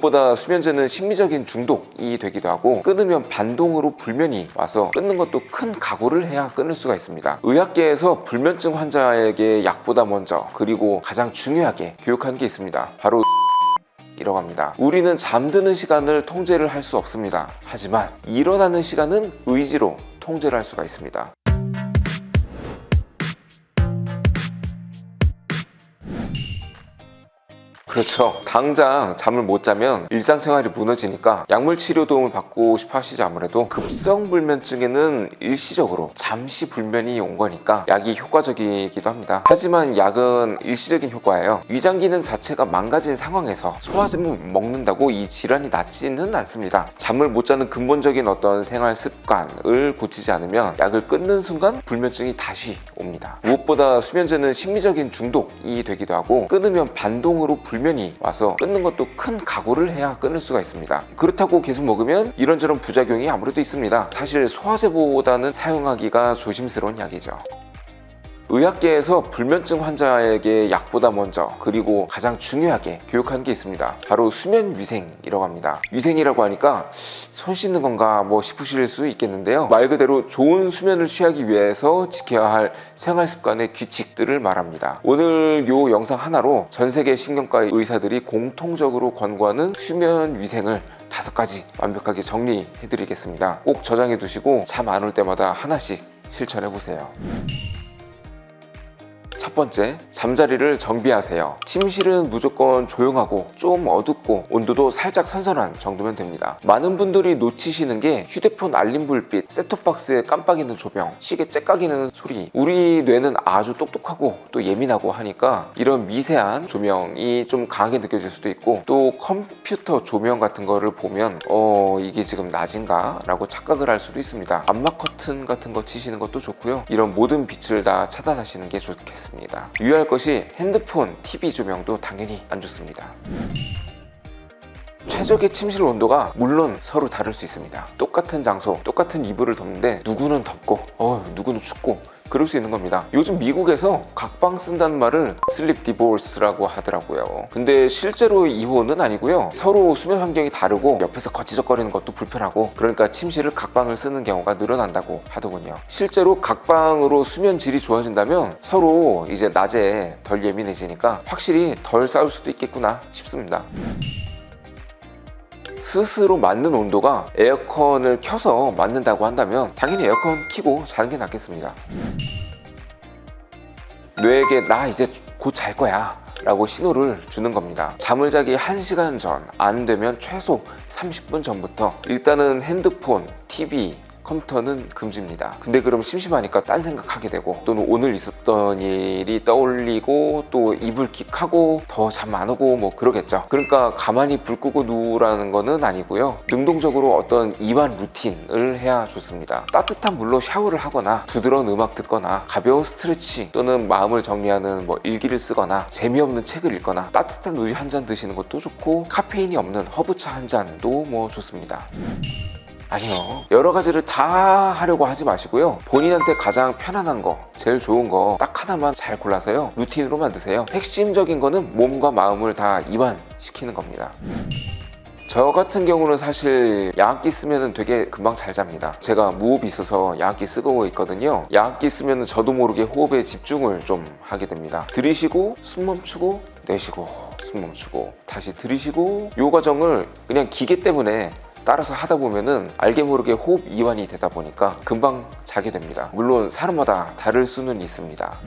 무엇보다 수면제는 심리적인 중독이 되기도 하고 끊으면 반동으로 불면이 와서 끊는 것도 큰 각오를 해야 끊을 수가 있습니다. 의학계에서 불면증 환자에게 약보다 먼저 그리고 가장 중요하게 교육한 게 있습니다. 바로 이라고 합니다. 우리는 잠드는 시간을 통제를 할 수 없습니다. 하지만 일어나는 시간은 의지로 통제를 할 수가 있습니다. 그렇죠. 당장 잠을 못 자면 일상생활이 무너지니까 약물 치료 도움을 받고 싶어 하시죠. 아무래도 급성 불면증에는 일시적으로 잠시 불면이 온 거니까 약이 효과적이기도 합니다. 하지만 약은 일시적인 효과예요. 위장 기능 자체가 망가진 상황에서 소화제를 먹는다고 이 질환이 낫지는 않습니다. 잠을 못 자는 근본적인 어떤 생활 습관을 고치지 않으면 약을 끊는 순간 불면증이 다시 옵니다. 무엇보다 수면제는 심리적인 중독이 되기도 하고 끊으면 반동으로 불면이 와서 끊는 것도 큰 각오를 해야 끊을 수가 있습니다. 그렇다고 계속 먹으면 이런저런 부작용이 아무래도 있습니다. 사실 소화제보다는 사용하기가 조심스러운 약이죠. 의학계에서 불면증 환자에게 약보다 먼저 그리고 가장 중요하게 교육한 게 있습니다. 바로 수면 위생이라고 합니다. 위생이라고 하니까 손 씻는 건가 싶으실 수 있겠는데요. 말 그대로 좋은 수면을 취하기 위해서 지켜야 할 생활 습관의 규칙들을 말합니다. 오늘 요 영상 하나로 전 세계 신경과 의사들이 공통적으로 권고하는 수면 위생을 5가지 완벽하게 정리해 드리겠습니다. 꼭 저장해 두시고 잠 안 올 때마다 하나씩 실천해 보세요. 첫 번째, 잠자리를 정비하세요. 침실은 무조건 조용하고 좀 어둡고 온도도 살짝 선선한 정도면 됩니다. 많은 분들이 놓치시는 게 휴대폰 알림 불빛, 셋톱박스에 깜빡이는 조명, 시계 째깍이는 소리. 우리 뇌는 아주 똑똑하고 또 예민하고 하니까 이런 미세한 조명이 좀 강하게 느껴질 수도 있고, 또 컴퓨터 조명 같은 거를 보면 이게 지금 낮인가? 라고 착각을 할 수도 있습니다. 암막 커튼 같은 거 치시는 것도 좋고요. 이런 모든 빛을 다 차단하시는 게 좋겠습니다. 유의할 것이 핸드폰, TV 조명도 당연히 안 좋습니다. 최적의 침실 온도가 물론 서로 다를 수 있습니다. 똑같은 장소, 똑같은 이불을 덮는데 누구는 덥고 누구는 춥고 그럴 수 있는 겁니다. 요즘 미국에서 각방 쓴다는 말을 슬립 디보스라고 하더라고요. 근데 실제로 이혼은 아니고요. 서로 수면 환경이 다르고 옆에서 거치적거리는 것도 불편하고, 그러니까 침실을 각방을 쓰는 경우가 늘어난다고 하더군요. 실제로 각방으로 수면 질이 좋아진다면 서로 이제 낮에 덜 예민해지니까 확실히 덜 싸울 수도 있겠구나 싶습니다. 스스로 맞는 온도가 에어컨을 켜서 맞는다고 한다면 당연히 에어컨 켜고 자는 게 낫겠습니다. 뇌에게 나 이제 곧 잘 거야 라고 신호를 주는 겁니다. 잠을 자기 1시간 전, 안 되면 최소 30분 전부터 일단은 핸드폰, TV, 컴퓨터는 금지입니다. 근데 그럼 심심하니까 딴 생각하게 되고, 또는 오늘 있었던 일이 떠올리고 또 이불킥하고 더 잠 안 오고 그러겠죠. 그러니까 가만히 불 끄고 누우라는 거는 아니고요. 능동적으로 어떤 이완 루틴을 해야 좋습니다. 따뜻한 물로 샤워를 하거나 부드러운 음악 듣거나 가벼운 스트레치, 또는 마음을 정리하는 일기를 쓰거나 재미없는 책을 읽거나 따뜻한 우유 한 잔 드시는 것도 좋고, 카페인이 없는 허브차 한 잔도 좋습니다. 아니요, 여러 가지를 다 하려고 하지 마시고요. 본인한테 가장 편안한 거, 제일 좋은 거 딱 하나만 잘 골라서요 루틴으로 만드세요. 핵심적인 거는 몸과 마음을 다 이완시키는 겁니다. 저 같은 경우는 사실 야악기 쓰면 되게 금방 잘 잡니다. 제가 무호흡이 있어서 야악기 쓰고 있거든요. 야악기 쓰면 저도 모르게 호흡에 집중을 좀 하게 됩니다. 들이쉬고 숨 멈추고 내쉬고 숨 멈추고 다시 들이쉬고, 이 과정을 그냥 기계 때문에 따라서 하다 보면은 알게 모르게 호흡 이완이 되다 보니까 금방 자게 됩니다. 물론 사람마다 다를 수는 있습니다.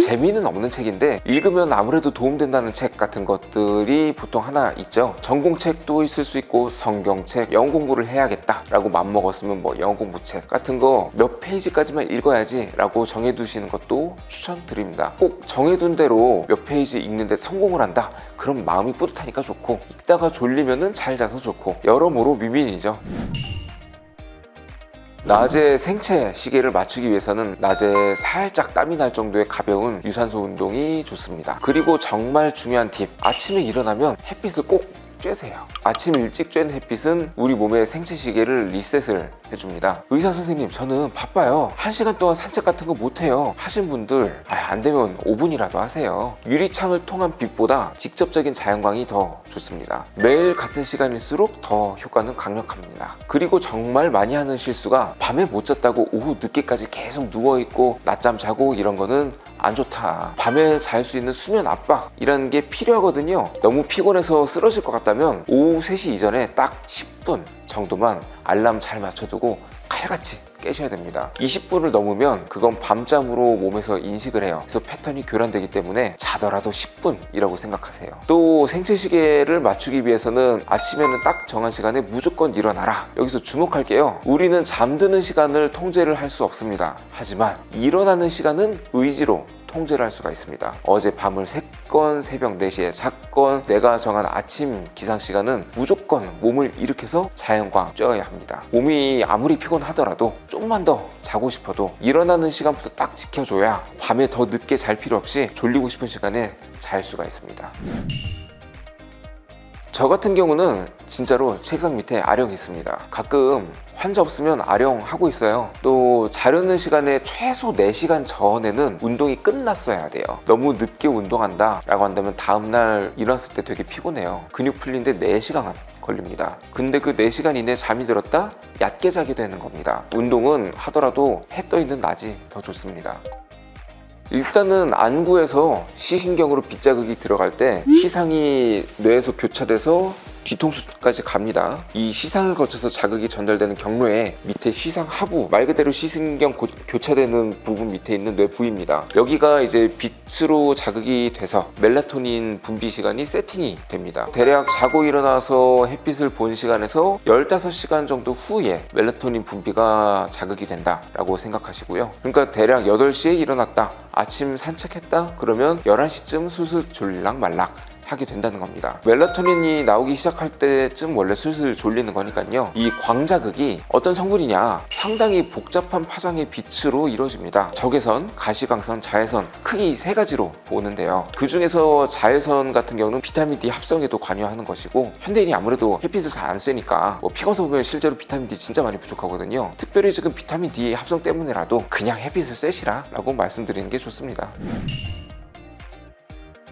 재미는 없는 책인데 읽으면 아무래도 도움된다는 책 같은 것들이 보통 하나 있죠. 전공책도 있을 수 있고, 성경책, 영어 공부를 해야겠다 라고 맘먹었으면 영어 공부책 같은 거 몇 페이지까지만 읽어야지 라고 정해두시는 것도 추천드립니다. 꼭 정해둔 대로 몇 페이지 읽는데 성공을 한다, 그럼 마음이 뿌듯하니까 좋고, 읽다가 졸리면은 잘 자서 좋고, 여러모로 윈윈이죠. 낮에 생체 시계를 맞추기 위해서는 낮에 살짝 땀이 날 정도의 가벼운 유산소 운동이 좋습니다. 그리고 정말 중요한 팁, 아침에 일어나면 햇빛을 꼭 쬐세요. 아침 일찍 쬐는 햇빛은 우리 몸의 생체 시계를 리셋을 해줍니다. 의사 선생님, 저는 바빠요. 1시간 동안 산책 같은 거 못해요 하신 분들, 안 되면 5분이라도 하세요. 유리창을 통한 빛보다 직접적인 자연광이 더 좋습니다. 매일 같은 시간일수록 더 효과는 강력합니다. 그리고 정말 많이 하는 실수가 밤에 못 잤다고 오후 늦게까지 계속 누워있고 낮잠 자고 이런 거는 안 좋다. 밤에 잘 수 있는 수면 압박이라는 게 필요하거든요. 너무 피곤해서 쓰러질 것 같다면 오후 3시 이전에 딱 10분 정도만 알람 잘 맞춰두고 칼같이 깨셔야 됩니다. 20분을 넘으면 그건 밤잠으로 몸에서 인식을 해요. 그래서 패턴이 교란되기 때문에 자더라도 10분이라고 생각하세요. 또 생체시계를 맞추기 위해서는 아침에는 딱 정한 시간에 무조건 일어나라. 여기서 주목할게요. 우리는 잠드는 시간을 통제를 할 수 없습니다. 하지만 일어나는 시간은 의지로 통제를 할 수가 있습니다. 어제 밤을 샜건 새벽 4시에 잤건 내가 정한 아침 기상시간은 무조건 몸을 일으켜서 자연광 쬐어야 합니다. 몸이 아무리 피곤하더라도 좀만 더 자고 싶어도 일어나는 시간부터 딱 지켜줘야 밤에 더 늦게 잘 필요 없이 졸리고 싶은 시간에 잘 수가 있습니다. 저 같은 경우는 진짜로 책상 밑에 아령이 있습니다. 가끔 환자 없으면 아령 하고 있어요. 또 자려는 시간에 최소 4시간 전에는 운동이 끝났어야 돼요. 너무 늦게 운동한다 라고 한다면 다음날 일어났을 때 되게 피곤해요. 근육 풀리는데 4시간 걸립니다. 근데 그 4시간 이내에 잠이 들었다? 얕게 자게 되는 겁니다. 운동은 하더라도 해 떠 있는 낮이 더 좋습니다. 일단은 안구에서 시신경으로 빗자극이 들어갈 때 시상이 뇌에서 교차돼서 뒤통수까지 갑니다. 이 시상을 거쳐서 자극이 전달되는 경로에 밑에 시상 하부, 말 그대로 시신경 교차되는 부분 밑에 있는 뇌 부위입니다. 여기가 이제 빛으로 자극이 돼서 멜라토닌 분비 시간이 세팅이 됩니다. 대략 자고 일어나서 햇빛을 본 시간에서 15시간 정도 후에 멜라토닌 분비가 자극이 된다라고 생각하시고요. 그러니까 대략 8시에 일어났다, 아침 산책했다 그러면 11시쯤 슬슬 졸릴락 말락 하게 된다는 겁니다. 멜라토닌이 나오기 시작할 때쯤 원래 슬슬 졸리는 거니까요. 이 광자극이 어떤 성분이냐, 상당히 복잡한 파장의 빛으로 이루어집니다. 적외선, 가시광선, 자외선 크게 이 3가지로 보는데요. 그 중에서 자외선 같은 경우는 비타민 D 합성에도 관여하는 것이고, 현대인이 아무래도 햇빛을 잘 안 쐬니까 피검사 보면 실제로 비타민 D 진짜 많이 부족하거든요. 특별히 지금 비타민 D 합성 때문에라도 그냥 햇빛을 쐬시라 라고 말씀드리는 게 좋습니다.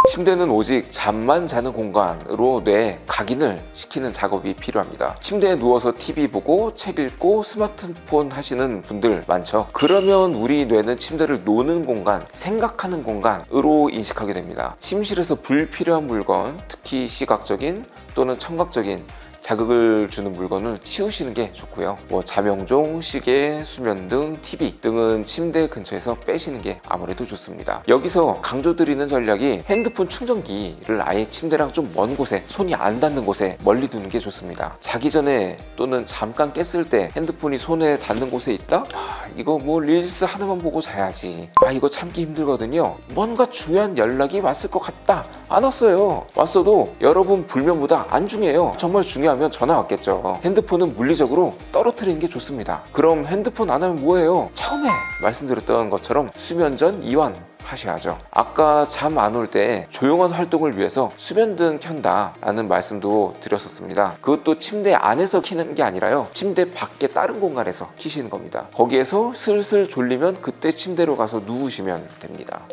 침대는 오직 잠만 자는 공간으로 뇌 각인을 시키는 작업이 필요합니다. 침대에 누워서 TV 보고 책 읽고 스마트폰 하시는 분들 많죠. 그러면 우리 뇌는 침대를 노는 공간, 생각하는 공간으로 인식하게 됩니다. 침실에서 불필요한 물건, 특히 시각적인 또는 청각적인 자극을 주는 물건을 치우시는 게 좋고요. 자명종, 시계, 수면 등, TV 등은 침대 근처에서 빼시는 게 아무래도 좋습니다. 여기서 강조드리는 전략이 핸드폰 충전기를 아예 침대랑 좀 먼 곳에, 손이 안 닿는 곳에 멀리 두는 게 좋습니다. 자기 전에 또는 잠깐 깼을 때 핸드폰이 손에 닿는 곳에 있다? 이거 릴스 하나만 보고 자야지. 이거 참기 힘들거든요. 뭔가 중요한 연락이 왔을 것 같다. 안 왔어요. 왔어도 여러분 불면보다 안 중요해요. 정말 중요하면 전화 왔겠죠. 핸드폰은 물리적으로 떨어뜨리는 게 좋습니다. 그럼 핸드폰 안 하면 뭐예요? 처음에 말씀드렸던 것처럼 수면 전 이완 하셔야죠. 아까 잠 안 올 때 조용한 활동을 위해서 수면등 켠다 라는 말씀도 드렸었습니다. 그것도 침대 안에서 켜는 게 아니라요, 침대 밖에 다른 공간에서 켜시는 겁니다. 거기에서 슬슬 졸리면 그때 침대로 가서 누우시면 됩니다.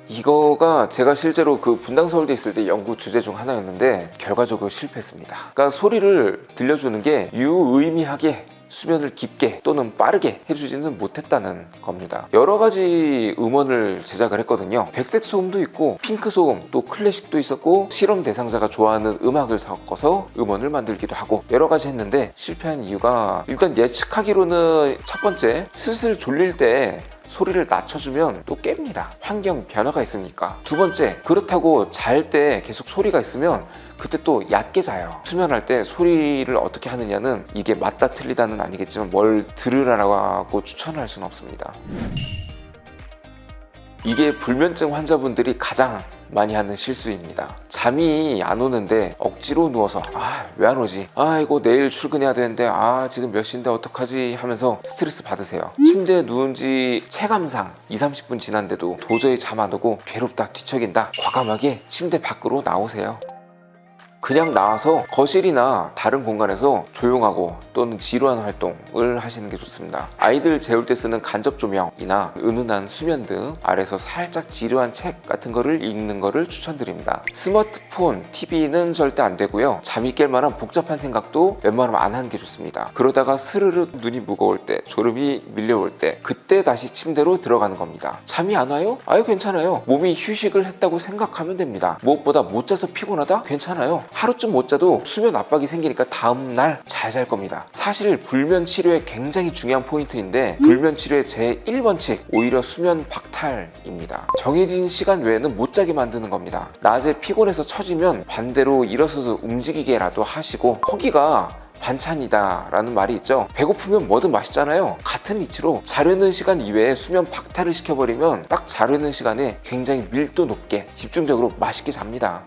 이거가 제가 실제로 그 분당서울대 있을 때 연구 주제 중 하나였는데 결과적으로 실패했습니다. 그러니까 소리를 들려주는 게 유의미하게 수면을 깊게 또는 빠르게 해주지는 못했다는 겁니다. 여러 가지 음원을 제작을 했거든요. 백색 소음도 있고 핑크 소음, 또 클래식도 있었고 실험 대상자가 좋아하는 음악을 섞어서 음원을 만들기도 하고 여러 가지 했는데 실패한 이유가, 일단 예측하기로는 첫 번째, 슬슬 졸릴 때 소리를 낮춰주면 또 깹니다. 환경 변화가 있으니까. 두 번째, 그렇다고 잘 때 계속 소리가 있으면 그때 또 얕게 자요. 수면할 때 소리를 어떻게 하느냐는 이게 맞다 틀리다는 아니겠지만 뭘 들으라고 추천을 할 수는 없습니다. 이게 불면증 환자분들이 가장 많이 하는 실수입니다. 잠이 안 오는데 억지로 누워서 왜 안 오지? 이거 내일 출근해야 되는데 지금 몇 시인데 어떡하지? 하면서 스트레스 받으세요. 침대에 누운 지 체감상 20-30분 지났는데도 도저히 잠 안 오고 괴롭다, 뒤척인다, 과감하게 침대 밖으로 나오세요. 그냥 나와서 거실이나 다른 공간에서 조용하고 또는 지루한 활동을 하시는 게 좋습니다. 아이들 재울 때 쓰는 간접 조명이나 은은한 수면 등 아래서 살짝 지루한 책 같은 거를 읽는 거를 추천드립니다. 스마트폰, TV는 절대 안 되고요. 잠이 깰 만한 복잡한 생각도 웬만하면 안 하는 게 좋습니다. 그러다가 스르륵 눈이 무거울 때, 졸음이 밀려올 때, 그때 다시 침대로 들어가는 겁니다. 잠이 안 와요? 아유 괜찮아요. 몸이 휴식을 했다고 생각하면 됩니다. 무엇보다 못 자서 피곤하다? 괜찮아요. 하루쯤 못 자도 수면 압박이 생기니까 다음날 잘 잘 겁니다. 사실 불면 치료의 굉장히 중요한 포인트인데 불면 치료의 제1원칙 오히려 수면 박탈입니다. 정해진 시간 외에는 못 자게 만드는 겁니다. 낮에 피곤해서 처지면 반대로 일어서서 움직이게라도 하시고 허기가 반찬이다 라는 말이 있죠. 배고프면 뭐든 맛있잖아요. 같은 이치로 자려는 시간 이외에 수면 박탈을 시켜버리면 딱 자려는 시간에 굉장히 밀도 높게 집중적으로 맛있게 잡니다.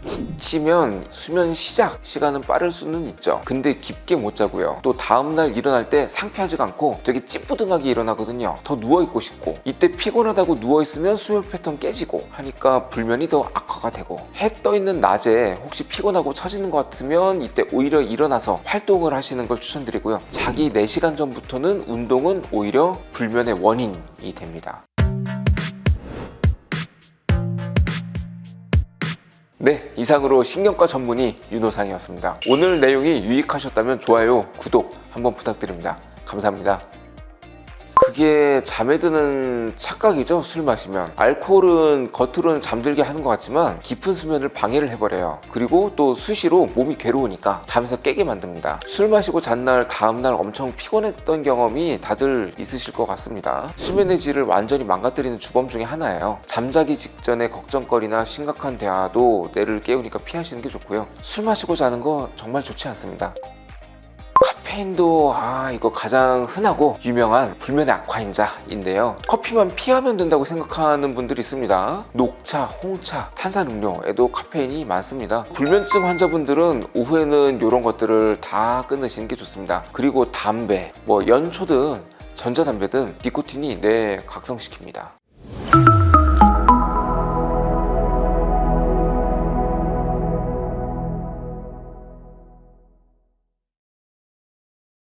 지치면 수면 시작 시간은 빠를 수는 있죠. 근데 깊게 못 자고요. 또 다음날 일어날 때 상쾌하지가 않고 되게 찌뿌둥하게 일어나거든요. 더 누워있고 싶고, 이때 피곤하다고 누워있으면 수면 패턴 깨지고 하니까 불면이 더 악화가 되고, 해 떠있는 낮에 혹시 피곤하고 처지는 것 같으면 이때 오히려 일어나서 활동을 하시는 걸 추천드리고요. 자기 4시간 전부터는 운동은 오히려 불면의 원인이 됩니다. 네, 이상으로 신경과 전문의 윤호상이었습니다. 오늘 내용이 유익하셨다면 좋아요, 구독 한번 부탁드립니다. 감사합니다. 그게 잠에 드는 착각이죠. 술 마시면 알코올은 겉으로는 잠들게 하는 것 같지만 깊은 수면을 방해를 해버려요. 그리고 또 수시로 몸이 괴로우니까 잠에서 깨게 만듭니다. 술 마시고 잔날 다음날 엄청 피곤했던 경험이 다들 있으실 것 같습니다. 수면의 질을 완전히 망가뜨리는 주범 중에 하나예요. 잠자기 직전에 걱정거리나 심각한 대화도 뇌를 깨우니까 피하시는 게 좋고요. 술 마시고 자는 거 정말 좋지 않습니다. 카페인도 이거 가장 흔하고 유명한 불면의 악화인자인데요. 커피만 피하면 된다고 생각하는 분들이 있습니다. 녹차, 홍차, 탄산음료에도 카페인이 많습니다. 불면증 환자분들은 오후에는 이런 것들을 다 끊으시는 게 좋습니다. 그리고 담배, 연초 등 전자담배 등 니코틴이 뇌 각성시킵니다.